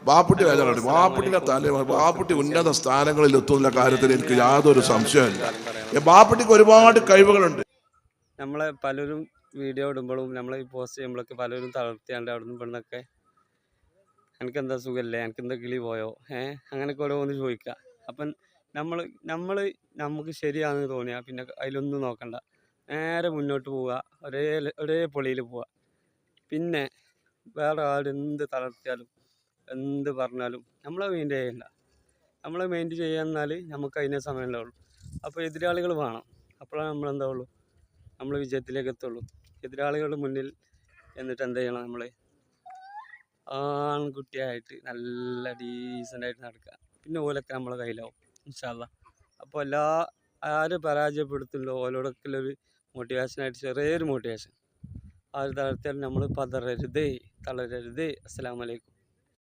Bapputty hello വേദനുണ്ട്. അസ്സലാമു ബാപ്പുട്ടിന്റെ അലൈക്കും. തല നമുക്ക് ബാപ്പുട്ടി ഉന്നത സംശയമുണ്ട്. സ്ഥാനങ്ങളിൽ എത്തുന്ന കാര്യത്തിൽ എനിക്ക് യാതൊരു സംശയമില്ല. കാര്യം പറയാനുള്ളത് ബാപ്പുട്ടിക്ക് ഒരുപാട് പലരും കഴിവുകളുണ്ട്. നമ്മളെ പലരും വീഡിയോ ഇടുമ്പോഴും നമ്മൾ ഈ പോസ്റ്റ് ചെയ്യുമ്പോഴൊക്കെ പലരും തളർത്തിയാണ്ട് അവിടെ നിന്ന് ഇവിടുന്നൊക്കെ എനിക്കെന്താ സുഖമല്ലേ, എനിക്കെന്താ കിളി പോയോ, അങ്ങനെയൊക്കെ ഓരോന്ന് ചോദിക്കുക. അപ്പം നമ്മൾ നമ്മൾ നമുക്ക് ശരിയാണെന്ന് തോന്നിയാൽ പിന്നെ അതിലൊന്നും നോക്കണ്ട, നേരെ മുന്നോട്ട് പോവുക, ഒരേ പൊളിയിൽ പോവുക. പിന്നെ വേറെ ആരെന്ത് തളർത്തിയാലും എന്ത് പറഞ്ഞാലും നമ്മളെ മെയിൻറ്റ് ചെയ്യണ്ട. നമ്മളെ മെയിൻറ്റ് ചെയ്യാന്നാൽ നമുക്ക് അതിനെ സമയം ഉണ്ടാവുള്ളൂ. അപ്പോൾ എതിരാളികൾ വേണം, അപ്പോഴാണ് നമ്മളെന്താവുള്ളൂ, നമ്മൾ വിജയത്തിലേക്ക് എത്തുള്ളൂ. എതിരാളികളുടെ മുന്നിൽ എന്നിട്ട് എന്ത് ചെയ്യണം, നമ്മൾ ആൺകുട്ടിയായിട്ട് നല്ല ഡീസൻ്റായിട്ട് നടക്കുക. പിന്നെ ഓലൊക്കെ നമ്മളെ കയ്യിലാവും ഇൻഷാ അല്ലാഹ്. അപ്പോൾ ആര് പരാജയപ്പെടുത്തുന്നല്ലോ ഓലോടൊക്കെ ഒരു മോട്ടിവേഷനായിട്ട് ചെറിയൊരു മോട്ടിവേഷൻ. ആര് തളർത്തിയാലും നമ്മൾ തളരരുതേ. അസ്സലാമു അലൈക്കും.